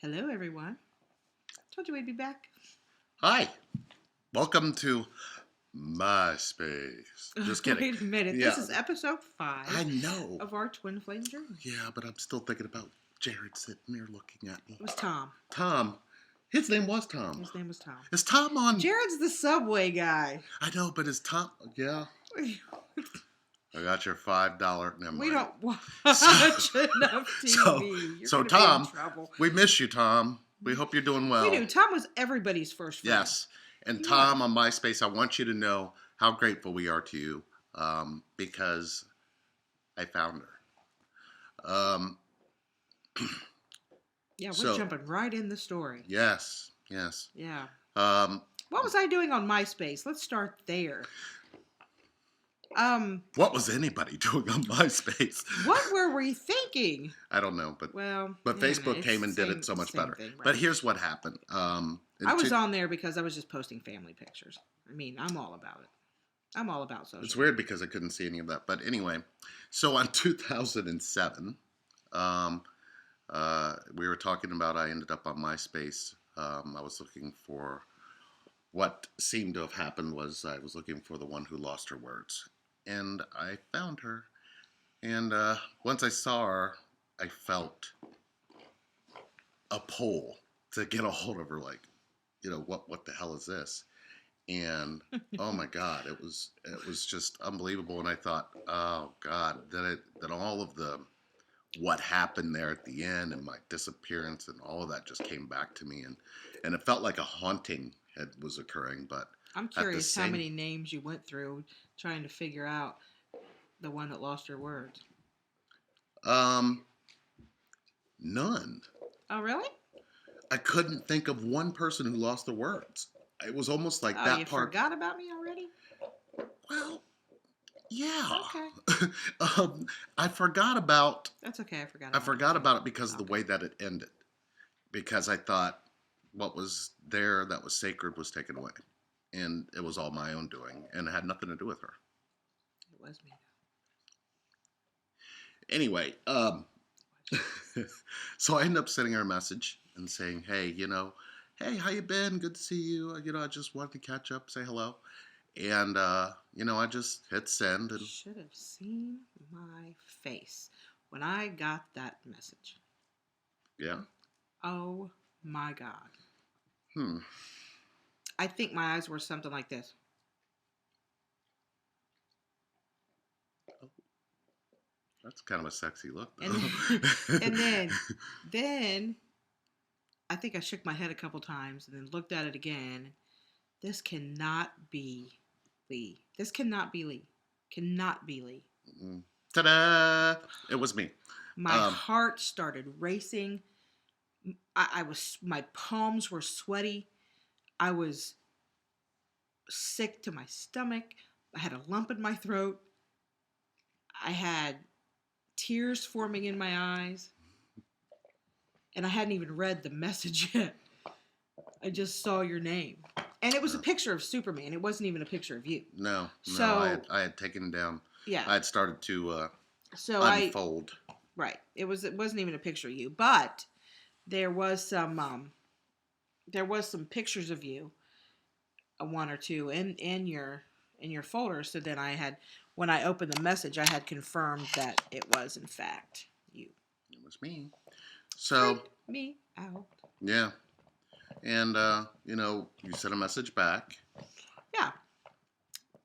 Hello, everyone. Told you we'd be back. Hi, welcome to MySpace. Just kidding. Wait a minute. Yeah, This is episode 5 I know. of our Twin Flame journey. Yeah, but I'm still thinking about Jared sitting there looking at me. It was Tom. Tom. His name was Tom. His name was Tom. Is Tom on? Jared's the subway guy. I know, but is Tom? Yeah. I got your $5. Never We mind. don't watch enough TV. You're so gonna Tom, be in trouble. we miss you, Tom. We hope you're doing well. We do. Tom was everybody's first friend. Yes. And He Tom was. on MySpace, I want you to know how grateful we are to you because I found her. Yeah, we're so- jumping right in the story. Yes. Yeah. Um, What was I doing on MySpace? Let's start there. what was anybody doing on MySpace? What were we thinking? I don't know, but Well, Facebook it's came and did same- it so much same better. thing, right. But here's what happened. I was on there because I was just posting family pictures. I mean, I'm all about it. I'm all about social. It's weird because I couldn't see any of that. But anyway, so on 2007, we were talking about I ended up on MySpace. I was looking for what seemed to have happened was I was looking for the one who lost her words. And I found her. And once I saw her, I felt a pull to get a hold of her, like, what the hell is this? And oh my God, it was just unbelievable. And I thought, oh God, that all of the what happened there at the end and my disappearance and all of that just came back to me, and it felt like a haunting was occurring. But I'm at the curious how same- many names you went through trying to figure out the one that lost her words. None. Oh, really? I couldn't think of one person who lost their words. It was almost like Oh, that you part. forgot about me already? Well, yeah. Okay. I forgot about. That's okay. I forgot. I forgot about it because of the Okay. way that it ended. Because I thought what was there that was sacred was taken away, and it was all my own doing, and it had nothing to do with her. It was me. Anyway, so I ended up sending her a message and saying, hey, hey, how you been? Good to see you. I just wanted to catch up, say hello. And, I just hit send. You And should have seen my face when I got that message. yeah. Oh my God. Hmm. I think my eyes were something like this. That's kind of a sexy look, though. And then I think I shook my head a couple times and then looked at it again. This cannot be Lee. This cannot be Lee. Cannot be Lee. Ta-da! It was me. My heart started racing. My palms were sweaty. I was sick to my stomach. I had a lump in my throat. I had tears forming in my eyes. And I hadn't even read the message yet. I just saw your name. And it was a picture of Superman. It wasn't even a picture of you. No. So- I had taken down. Yeah. I had started to So unfold. Right. It wasn't even a picture of you, but there was some pictures of you, one or two in your folder. So then when I opened the message, I had confirmed that it was in fact you. It was me. So Freak me out. yeah, and you sent a message back. Yeah.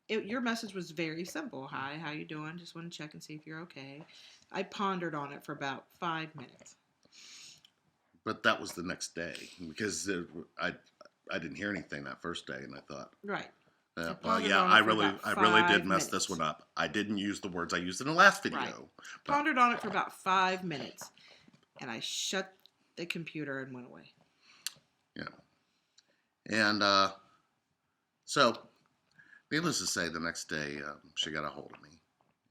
Your message was very simple. Hi, how you doing? Just want to check and see if you're okay. I pondered on it for about 5 minutes. But that was the next day because I didn't hear anything that first day, and I thought, Right. well, pondered yeah, on it I for really about did 5 mess this minutes. one up. I didn't use the words I used in the last video. Right. But- Pondered on it for about 5 minutes, and I shut the computer and went away. Yeah, and so needless to say, the next day she got a hold of me.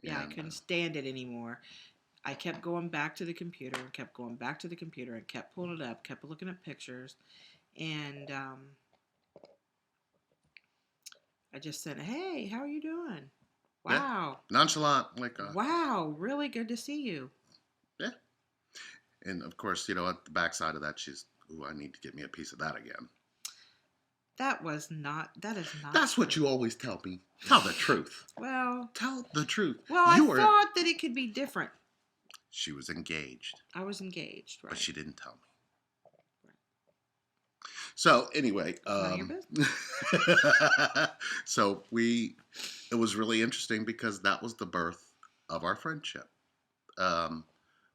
Yeah, I And, couldn't stand it anymore. I kept going back to the computer and kept going back to the computer and kept pulling it up, kept looking at pictures, and I just said, "Hey, how are you doing? Yeah. Wow, nonchalant, like wow, really good to see you." yeah. And of course, at the backside of that, she's ooh, I need to get me a piece of that again. That is not That's what true. you always tell me. Tell the truth. Well, Tell the truth. I You were. thought that it could be different. She was engaged, I was engaged, but right? she didn't tell me. So anyway, None of your business. so it was really interesting because that was the birth of our friendship. Um,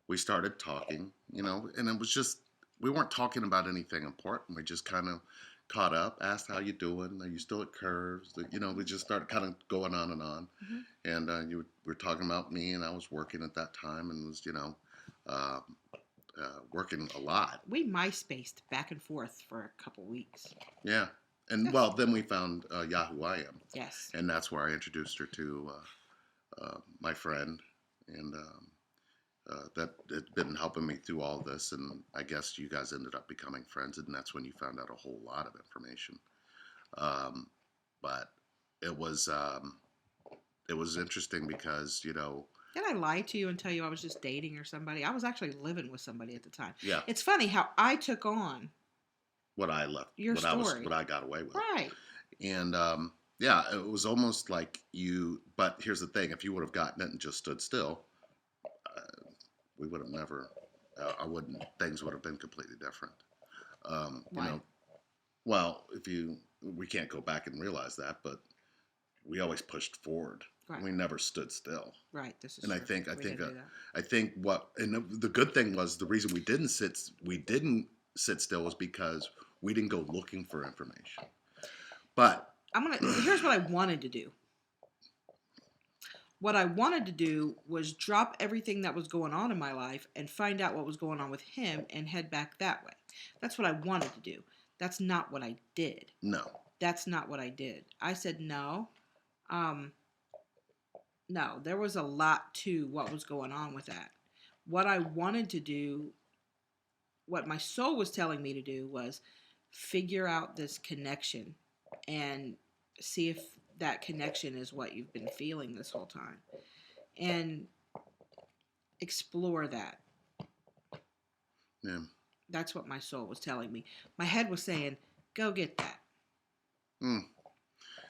we started talking, and it was just, we weren't talking about anything important. We just kind of caught up, asked how you doing, are you still at Curves? We just started kind of going on and on. Mm-hmm. And you were talking about me, and I was working at that time and was, uh, working a lot. We MySpaced back and forth for a couple weeks. Yeah. And Yes. well, then we found Yahoo I Am. Yes. And that's where I introduced her to my friend. And that had been helping me through all this. And I guess you guys ended up becoming friends. And that's when you found out a whole lot of information. But it was interesting because, Did I lie to you and tell you I was just dating or somebody? I was actually living with somebody at the time. yeah, It's funny how I took on what I left, your story. what I got away with. Right. And yeah, it was almost like you. But here's the thing: if you would have gotten it and just stood still, we would have never. I wouldn't. Things would have been completely different. Why? Well, we can't go back and realize that, but we always pushed forward. Right. We never stood still. Right. This is And true. I think what, and the good thing was the reason we didn't sit still was because we didn't go looking for information. But here's what I wanted to do. What I wanted to do was drop everything that was going on in my life and find out what was going on with him and head back that way. That's what I wanted to do. That's not what I did. No. That's not what I did. I said no. No, there was a lot to what was going on with that. What I wanted to do, what my soul was telling me to do, was figure out this connection and see if that connection is what you've been feeling this whole time. And explore that. Yeah. That's what my soul was telling me. My head was saying, go get that.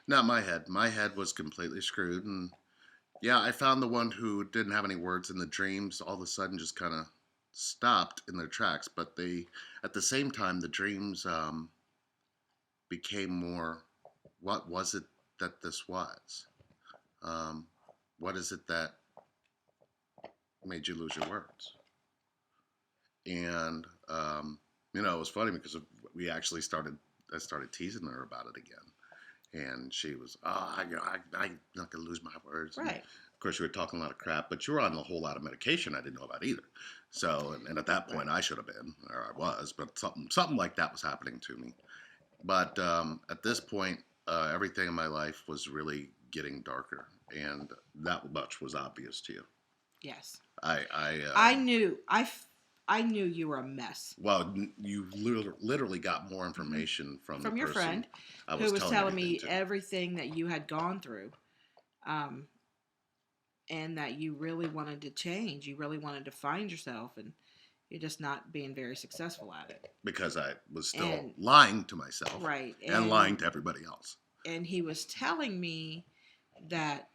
Not my head. My head was completely screwed. And yeah, I found the one who didn't have any words, and the dreams all of a sudden just kind of stopped in their tracks. But at the same time, the dreams became more, what was it that this was? What is it that made you lose your words? And, it was funny because I started teasing her about it again. And she was, I'm not going to lose my words. Right. And of course, you were talking a lot of crap, but you were on a whole lot of medication I didn't know about either. So, and at that point, I should have been, or I was, but something like that was happening to me. But at this point, everything in my life was really getting darker, and that much was obvious to you. Yes. I knew. I knew you were a mess. Well, you literally got more information from your friend who was telling me everything that you had gone through, and that you really wanted to change. You really wanted to find yourself, and you're just not being very successful at it. Because I was still lying to myself, right, and lying to everybody else. And he was telling me that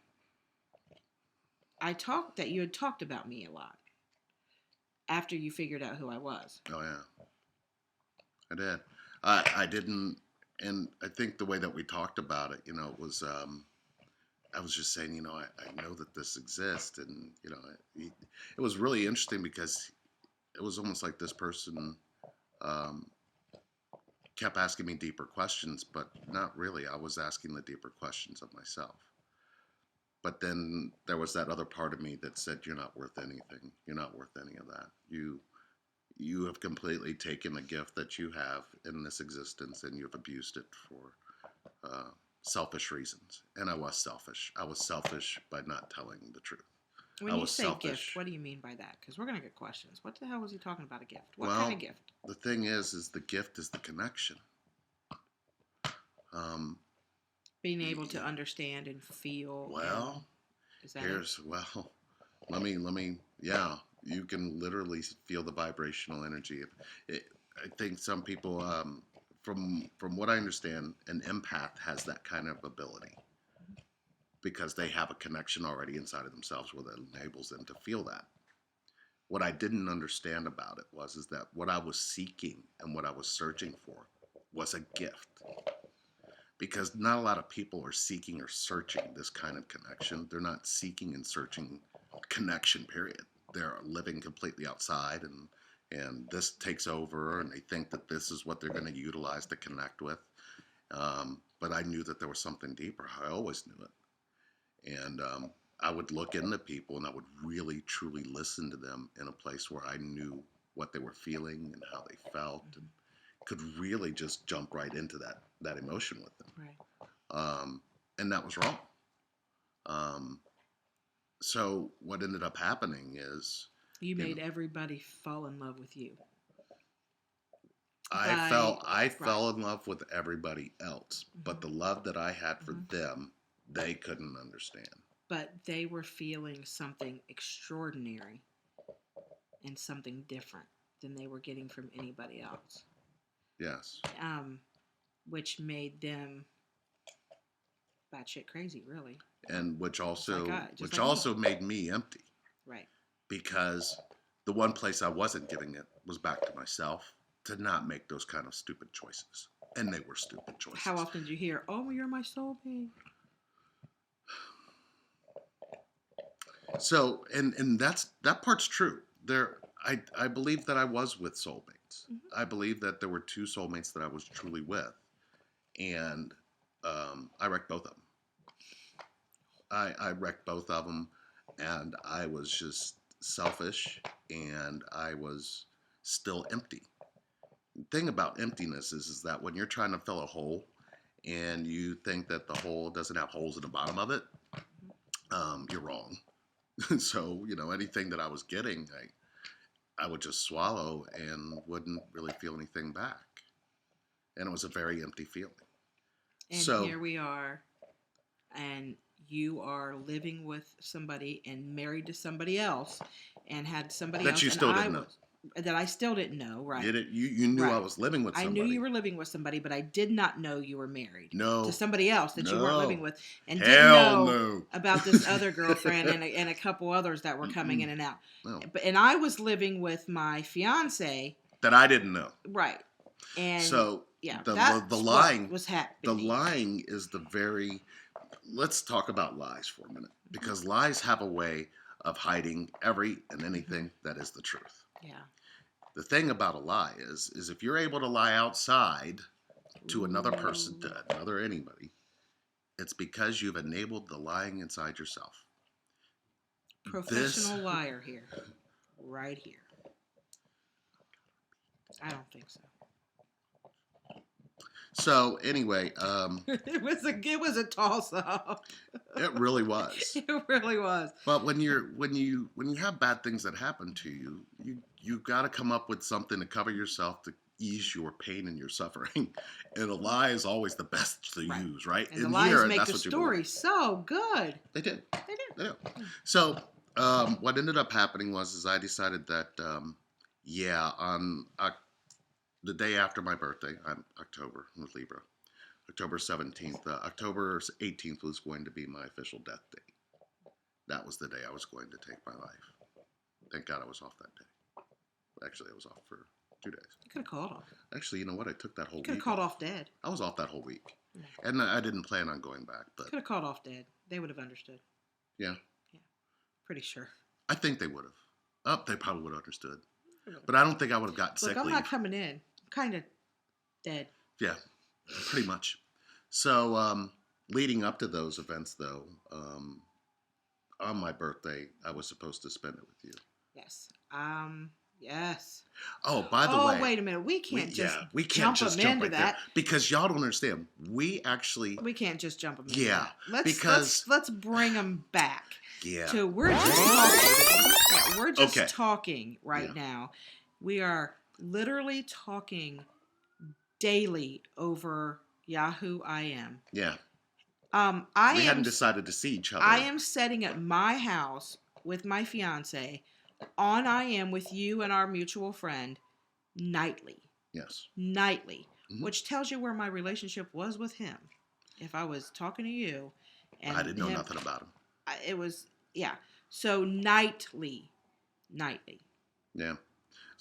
that you had talked about me a lot after you figured out who I was. Oh yeah, I did. I didn't, and I think the way that we talked about it, it was. I was just saying, I know that this exists, and it was really interesting because it was almost like this person kept asking me deeper questions, but not really. I was asking the deeper questions of myself. But then there was that other part of me that said, you're not worth anything. You're not worth any of that. You have completely taken the gift that you have in this existence, and you've abused it for selfish reasons. And I was selfish. I was selfish by not telling the truth. When you say gift, what do you mean by that? Because we're going to get questions. What the hell was he talking about, a gift? What kind of gift? The thing is the gift is the connection. Being able to understand and feel. Well, let me, yeah, you can literally feel the vibrational energy. I think some people, from what I understand, an empath has that kind of ability because they have a connection already inside of themselves where that enables them to feel that. What I didn't understand about it was is that what I was seeking and what I was searching for was a gift. Because not a lot of people are seeking or searching this kind of connection. They're not seeking and searching connection, period. They're living completely outside and this takes over and they think that this is what they're going to utilize to connect with. But I knew that there was something deeper. I always knew it. And I would look into people and I would really, truly listen to them in a place where I knew what they were feeling and how they felt and could really just jump right into that emotion with them. Right. And that was wrong. So what ended up happening is You made everybody fall in love with you. I fell in love with everybody else, but the Mm-hmm. love that I had for Mm-hmm. them, they couldn't understand. But they were feeling something extraordinary and something different than they were getting from anybody else. Yes. Which made them batshit crazy, really. And which Just like also made me empty Right. because the one place I wasn't giving it was back to myself to not make those kind of stupid choices. And they were stupid choices. How often did you hear, "Oh, you're my soulmate"? So, and that part's true. I believe that I was with soulmates. Mm-hmm. I believe that there were two soulmates that I was truly with, and I wrecked both of them. I wrecked both of them, and I was just selfish, and I was still empty. The thing about emptiness is that when you're trying to fill a hole, and you think that the hole doesn't have holes in the bottom of it, you're wrong. So, anything that I was getting, I would just swallow and wouldn't really feel anything back. And it was a very empty feeling. And so, here we are, and you are living with somebody and married to somebody else and had somebody that else. you still didn't know. That I still didn't know, right? You knew Right. I was living with somebody. I knew you were living with somebody, but I did not know you were married No. to somebody else that you weren't living with, and Hell didn't know no. about this other girlfriend and a couple others that were coming in and out. No. And I was living with my fiance that I didn't know. Right. And so yeah, the that's lying what was happening. The lying is the very. Let's talk about lies for a minute, because lies have a way of hiding every and anything that is the truth. Yeah. The thing about a lie is if you're able to lie outside to another person, to another anybody, it's because you've enabled the lying inside yourself. Professional liar here. Right here. I don't think so. So anyway, it was a toss up. It really was. It really was. But when you have bad things that happen to you, you've got to come up with something to cover yourself to ease your pain and your suffering. And a lie is always the best to use, right? And the lies make the story so good. They did. So what ended up happening was I decided that on the day after my birthday, I'm October, I'm with Libra, October 17th, October 18th was going to be my official death date. That was the day I was going to take my life. Thank God I was off that day. Actually, I was off for 2 days. You could have called off. Actually, you know what? I took that whole week. You could have called off dead. I was off that whole week. And I didn't plan on going back. But could have called off dead. They would have understood. Yeah. Yeah. Pretty sure. I think they would have. Oh, they probably would have understood. But I don't think I would have gotten sick leave. I'm not coming in. I'm kind of dead. Yeah, pretty much. So leading up to those events, though, on my birthday, I was supposed to spend it with you. Yes. Yes. Oh, by the way. Oh, wait a minute. We can't just jump into right that. There because y'all don't understand. We can't just jump them into that. Let's bring them back. Yeah. So we're just talking. Yeah, we're just talking right now. We are literally talking daily over Yahoo IM. Yeah. We hadn't decided to see each other. I am sitting at my house with my fiance on IM with you and our mutual friend nightly. Yes. nightly, Hmm. which tells you where my relationship was with him. If I was talking to you I and didn't know him, nothing about him. it was, yeah. So nightly, nightly, Yeah.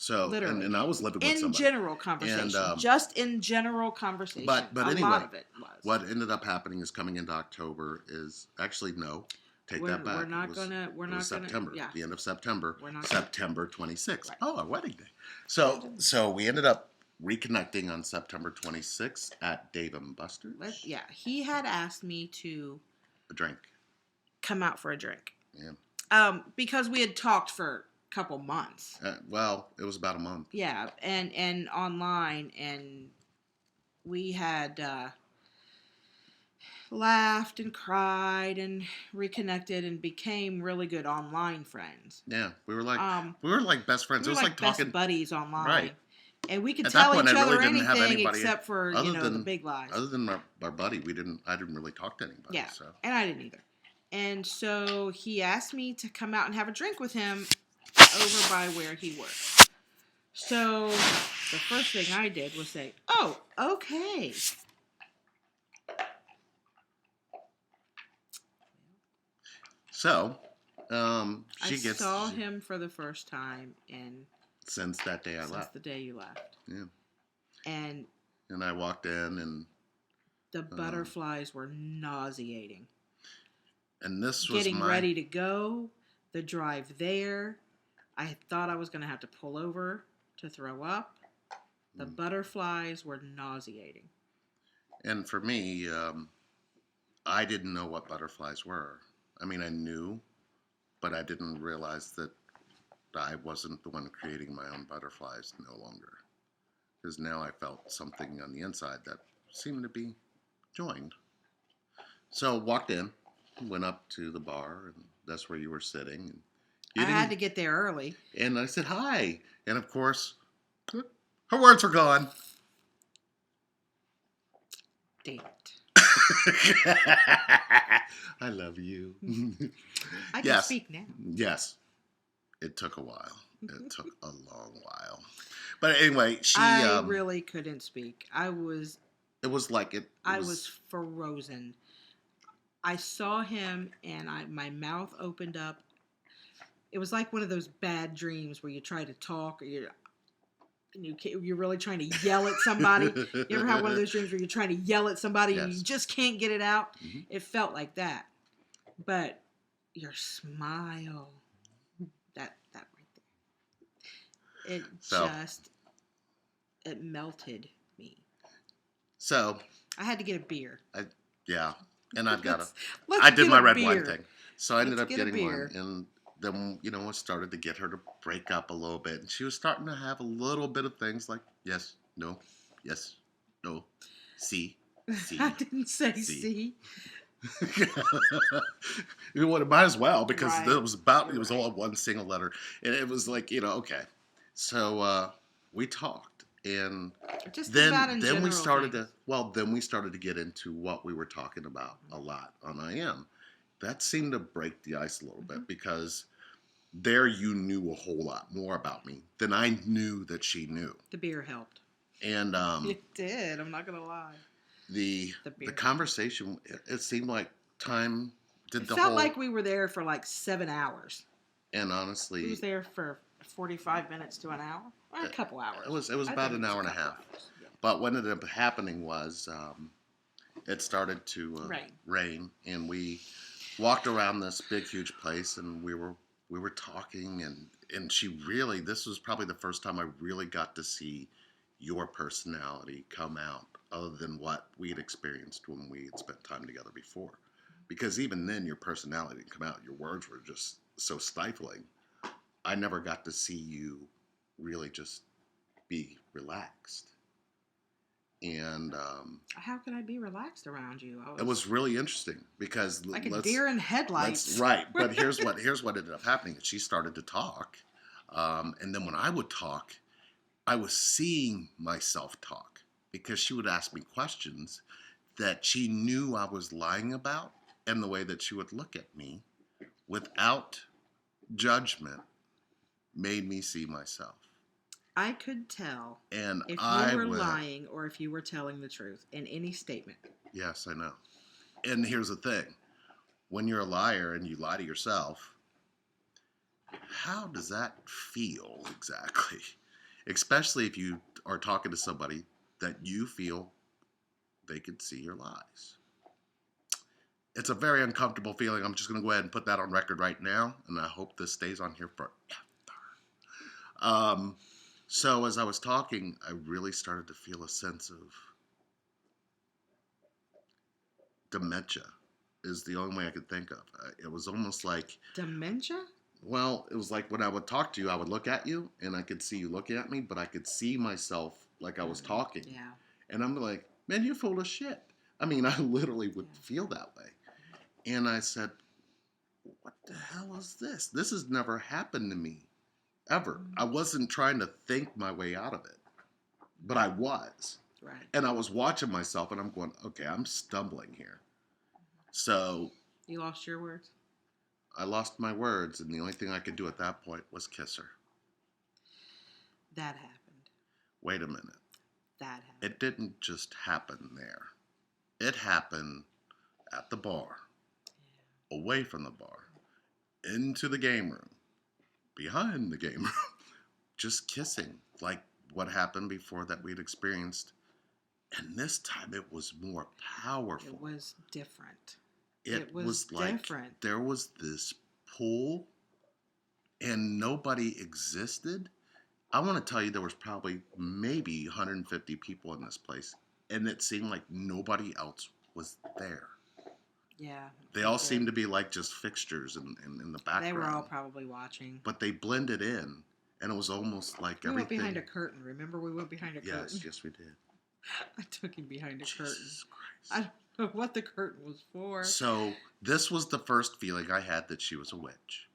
So, literally. and I was living with In somebody. general And, conversation, just in general conversation, but a lot anyway, of it was. what ended up happening is coming into October is actually, no, take that We're back. not gonna, It was September, yeah, the end of September, we're not gonna, September 26th. right. Oh, our wedding day. So we ended up reconnecting on September 26th at Dave and Buster's. Yeah, he had asked me to A drink. come out for a drink. Yeah. Because we had talked for a couple months. Well, it was about a month. Yeah, and online, and we had laughed and cried and reconnected and became really good online friends. Yeah, Um, we were like best friends. we It were was like like best talking. buddies online. Right. And we could At that tell point, each I really other didn't have anything anybody except for, other the than big lies. our buddy. I didn't really talk to anybody. Yeah, So and I didn't either. And so he asked me to come out and have a drink with him over by where he worked. So the first thing I did was say, "Oh, okay." So, I she gets saw him for the first time since that day I since left. the day you left. Yeah, And and I walked in, and the butterflies were nauseating. this was Getting my ready to go, the drive there, I thought I was going to have to pull over to throw up. The butterflies were nauseating. and for me, I didn't know what butterflies were. I mean, I knew, but I didn't realize that I wasn't the one creating my own butterflies no longer. Because now I felt something on the inside that seemed to be joined. So walked in, went up to the bar, and that's where you were sitting. And I had to get there early. And I said hi, and of course, her words were gone. Damn it. I love you. I can Yes. speak now. Yes. It took a while. It took a long while. But anyway, I really couldn't speak. it was like I was frozen. I saw him and my mouth opened up. It was like one of those bad dreams where you try to talk or you're really trying to yell at somebody. You ever have one of those dreams where you're trying to yell at somebody and you Yes. just can't get it out? Mhm. It felt like that. But your smile, that right there, it melted me. So I had to get a beer. yeah, and I've got Let's I did get my a red beer. wine thing. So I ended Let's up get a getting one, beer. and then I started to get her to break up a little bit, and she was starting to have a little bit of things like yes, no, see. I didn't say See. see. You know what? It might as well because Right. it was You're all right. one single letter, and it was like okay. So we talked, and Just about in then we general started things. then we started to get into what we were talking about a lot on IM. That seemed to break the ice a little bit because there you knew a whole lot more about me than I knew that she knew. The beer helped. And It did. I'm not gonna lie. the beer. conversation, it seemed like time did It the felt whole. like we were there for like 7 hours. And We honestly, was there for 45 minutes to an hour. Well, a couple hours. it was I about think an it was hour and a couple half. hours. Yeah. But what ended up happening was it started to rain, and we walked around this big, huge place, and we were talking, and she really, this was probably the first time I really got to see your personality come out, other than what we had experienced when we had spent time together before. Because even then, your personality didn't come out. Your words were just so stifling. I never got to see you really just be relaxed. And How could I be relaxed around you? it was really interesting because like a deer in headlights. right. But here's what ended up happening. She started to talk, and then when I would talk, I was seeing myself talk because she would ask me questions that she knew I was lying about, and the way that she would look at me without judgment made me see myself. I could tell And if you I were went, lying or if you were telling the truth in any statement. yes, I know. And here's the thing. When you're a liar and you lie to yourself, how does that feel exactly? Especially if you are talking to somebody that you feel they could see your lies. It's a very uncomfortable feeling. I'm just going to go ahead and put that on record right now, and I hope this stays on here forever. Um, so as I was talking, I really started to feel a sense of dementia. Is the only way I could think of. It was almost like, Dementia? well, it was like when I would talk to you, I would look at you, and I could see you looking at me, but I could see myself like I was talking, Yeah. and I'm like, man, you're full of shit. I mean, I literally would feel that way, and I said, what the hell is this? This has never happened to me ever. I wasn't trying to think my way out of it, but I was. Right. And I was watching myself and I'm going, okay, I'm stumbling here. So You lost your words? I lost my words, and the only thing I could do at that point was kiss her. That happened. Wait a minute. That happened. It didn't just happen there, it happened at the bar, away from the bar, into the game room, behind the game room, just kissing like what happened before that we'd experienced. And this time it was more powerful. It was different. It was like different. there was this pull and nobody existed. I want to tell you there was probably maybe 150 people in this place, and it seemed like nobody else was there. Yeah. They all seemed to be like just fixtures in the background. They were all probably watching. But they blended in, and it was almost like we everything. went behind a curtain. Remember, we went behind a curtain? Yes, we did. I took him behind a curtain. Jesus Christ. I don't know what the curtain was for. So this was the first feeling I had that she was a witch.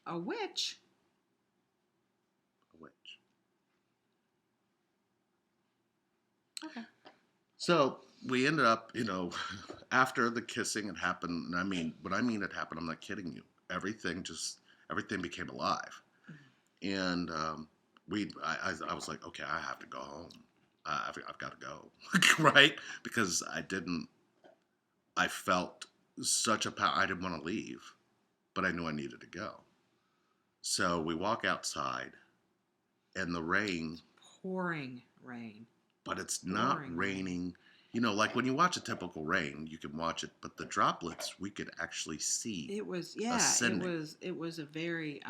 A witch? A witch. Okay. So we ended up, after the kissing had happened, and I mean, when I mean it happened, I'm not kidding you. Everything became alive. And I was like, okay, I have to go home. I've got to go, right? Because I felt such a power. I didn't want to leave, but I knew I needed to go. So we walk outside, and the rain. Pouring rain. But it's not raining. Like when you watch a typical rain, you can watch it, but the droplets we could actually see. It was ascending. It was a very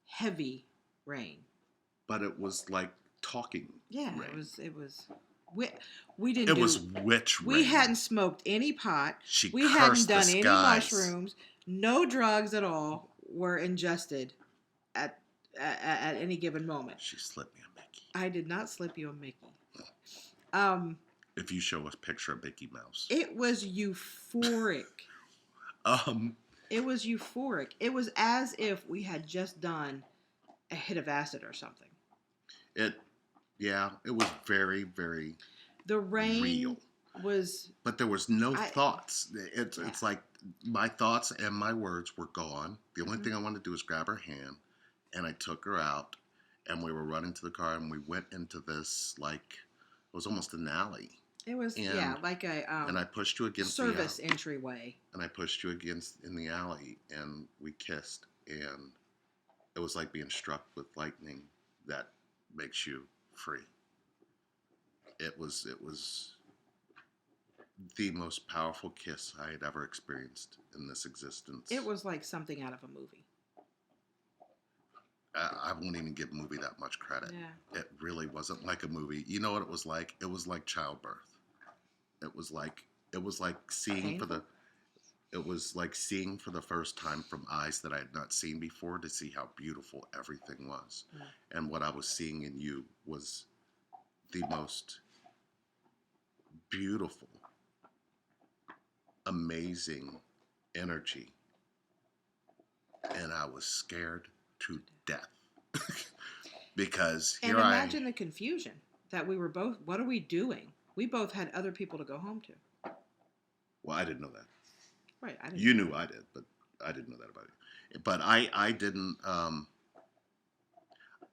heavy rain. But it was like talking. Yeah, rain. it was. We didn't. It was witch rain. We hadn't smoked any pot. We cursed hadn't done the any skies. mushrooms. No drugs at all were ingested at any given moment. She slipped me a Mickey. I did not slip you a Mickey. If you show us a picture of Mickey Mouse. It was euphoric. It was euphoric. It was as if we had just done a hit of acid or something. It was very, very the rain real. But there was no thoughts. It's like my thoughts and my words were gone. The only thing I wanted to do was grab her hand, and I took her out, and we were running to the car, and we went into this, like, it was almost an alley. It was, like a and I pushed you against service entryway. And I pushed you against in the alley, and we kissed, and it was like being struck with lightning that makes you free. It was the most powerful kiss I had ever experienced in this existence. It was like something out of a movie. I won't even give movie that much credit. Yeah. It really wasn't like a movie. You know what it was like? It was like childbirth. It was like seeing seeing for the first time from eyes that I had not seen before, to see how beautiful everything was. Yeah. And what I was seeing in you was the most beautiful, amazing energy. And I was scared to death. Because here imagine the confusion that we were both, what are we doing? We both had other people to go home to. Well, I didn't know that. Right. I didn't. You knew I did, but I didn't know that about you. But I didn't,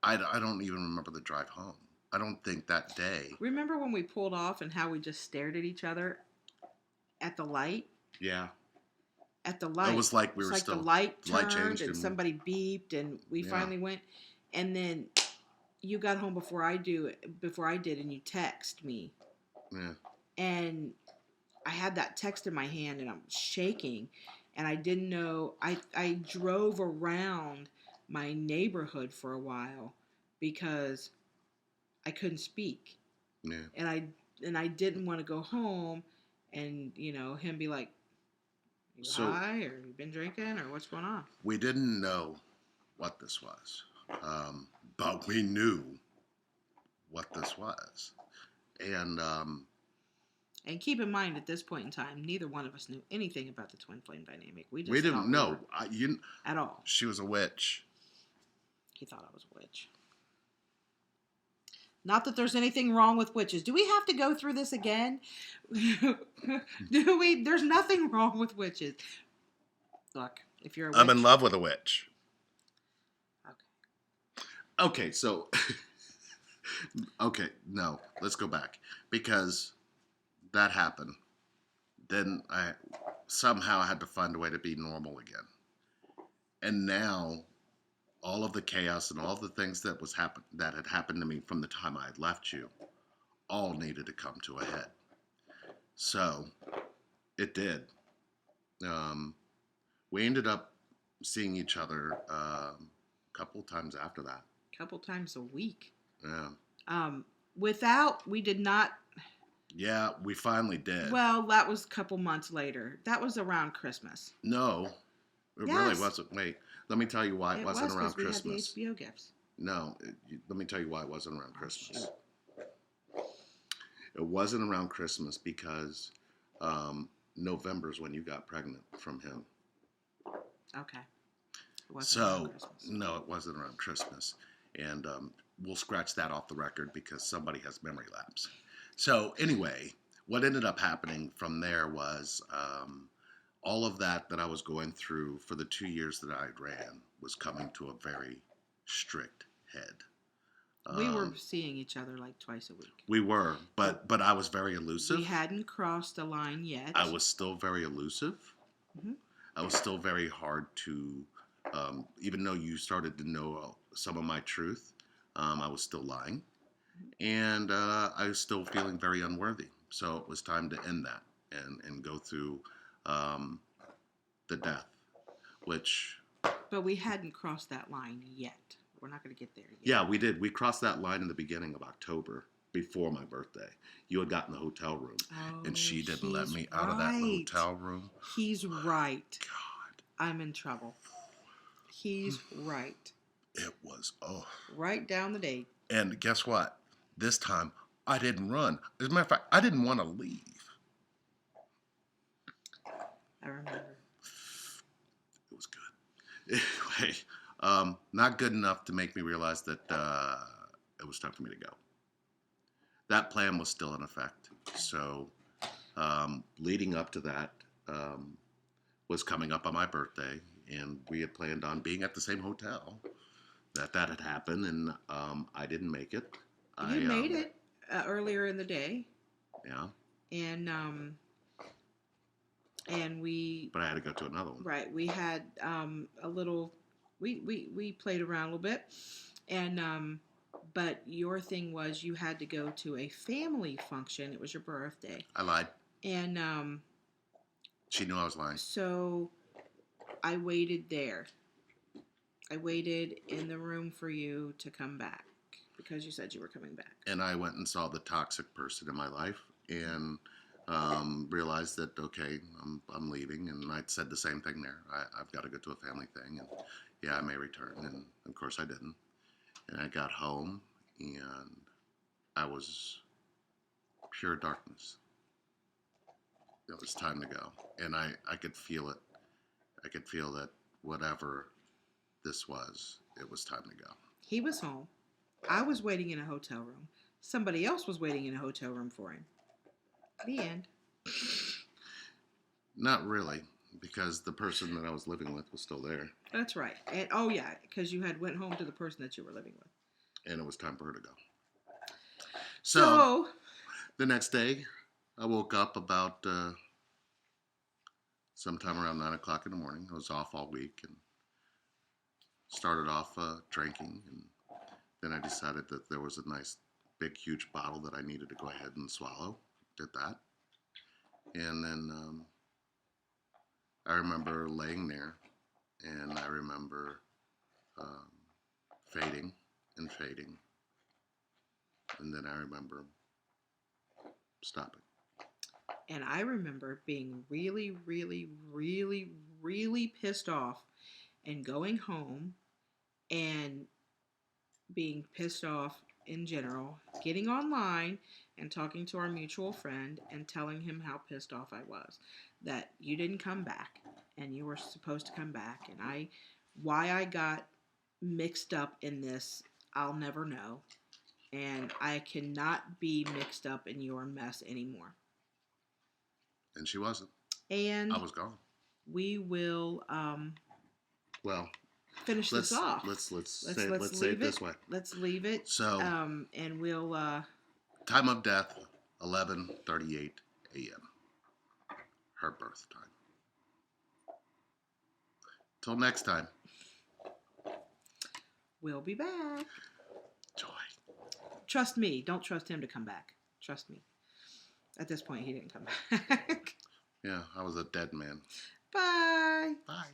I don't even remember the drive home. I don't think that day. Remember when we pulled off and how we just stared at each other at the light? Yeah. At the It light. was like we It's were like the still, light the light turned changed and and, somebody beeped and we yeah. finally went. And then you got home before I did, and you text me. Yeah. And I had that text in my hand and I'm shaking. And I didn't know. I drove around my neighborhood for a while because I couldn't speak. Yeah. And I didn't want to go home and, him be like, you So high or you been drinking or what's going on? we didn't know what this was, but we knew what this was, and And keep in mind, at this point in time, neither one of us knew anything about the twin flame dynamic. We just we thought didn't we know. were at all. She was a witch. He thought I was a witch. Not that there's anything wrong with witches. Do we have to go through this again? Do we? There's nothing wrong with witches. Look, if you're a witch, I'm in love with a witch. Okay. Okay, so okay, no, let's go back because that happened. Then I somehow had to find a way to be normal again. And now all of the chaos and all the things that had happened to me from the time I had left you all needed to come to a head. So it did. We ended up seeing each other a couple times after that. Couple times a week. Yeah. We did not. Yeah, we finally did. Well, that was a couple months later. That was around Christmas. No, it really wasn't. Wait, let me tell you why it wasn't around Christmas. We had the HBO gifts. No, let me tell you why it wasn't around Christmas. Shoot. It wasn't around Christmas because November is when you got pregnant from him. Okay. So, no, it wasn't around Christmas. And we'll scratch that off the record because somebody has memory lapse. So, anyway, what ended up happening from there was all of that I was going through for the 2 years that I ran was coming to a very strict head. We were seeing each other like twice a week. We were, but I was very elusive. We hadn't crossed the line yet. I was still very elusive. Mm-hmm. I was still very hard to, even though you started to know some of my truth, I was still lying. And I was still feeling very unworthy. So it was time to end that and go through the death, which... But we hadn't crossed that line yet. We're not going to get there yet. Yeah, we did. We crossed that line in the beginning of October, before my birthday. You had gotten the hotel room, and she didn't let me out of that hotel room. He's right. God. I'm in trouble. He's right. It was, Write down the date. And guess what? This time, I didn't run. As a matter of fact, I didn't want to leave. I remember. It was good. Anyway, not good enough to make me realize that it was time for me to go. That plan was still in effect. So leading up to that was coming up on my birthday, and we had planned on being at the same hotel that had happened, and I didn't make it. You made it earlier in the day. Yeah. And we... But I had to go to another one. Right. We had a little... We played around a little bit. And... but your thing was you had to go to a family function. It was your birthday. I lied. And... she knew I was lying. So I waited there. I waited in the room for you to come back because you said you were coming back. And I went and saw the toxic person in my life and realized that, okay, I'm leaving. And I said the same thing there. I've got to go to a family thing. And yeah, I may return. And of course I didn't. And I got home and I was pure darkness. It was time to go. And I could feel it. I could feel that whatever this was, it was time to go. He was home. I was waiting in a hotel room. Somebody else was waiting in a hotel room for him. The end. Not really, because the person that I was living with was still there. That's right. And oh yeah, because you had went home to the person that you were living with. and it was time for her to go. So So, the next day, I woke up about sometime around 9 o'clock in the morning. I was off all week and started off drinking, and then I decided that there was a nice, big, huge bottle that I needed to go ahead and swallow. Did that, and then I remember laying there, and I remember um, fading and fading, and then I remember stopping. and I remember being really, really, really, really pissed off and going home and being pissed off in general, getting online and talking to our mutual friend and telling him how pissed off I was that you didn't come back and you were supposed to come back. And why I got mixed up in this, I'll never know. And I cannot be mixed up in your mess anymore. And she wasn't. And I was gone. we will Well, finish this off. let's Let's say it leave it. this way. Let's leave it. So And we'll time of death 11:38 a.m. Her birth time. Till next time. we'll be back. Joy. Trust me. Don't trust him to come back. Trust me. At this point, he didn't come back. Yeah, I was a dead man. Bye. Bye.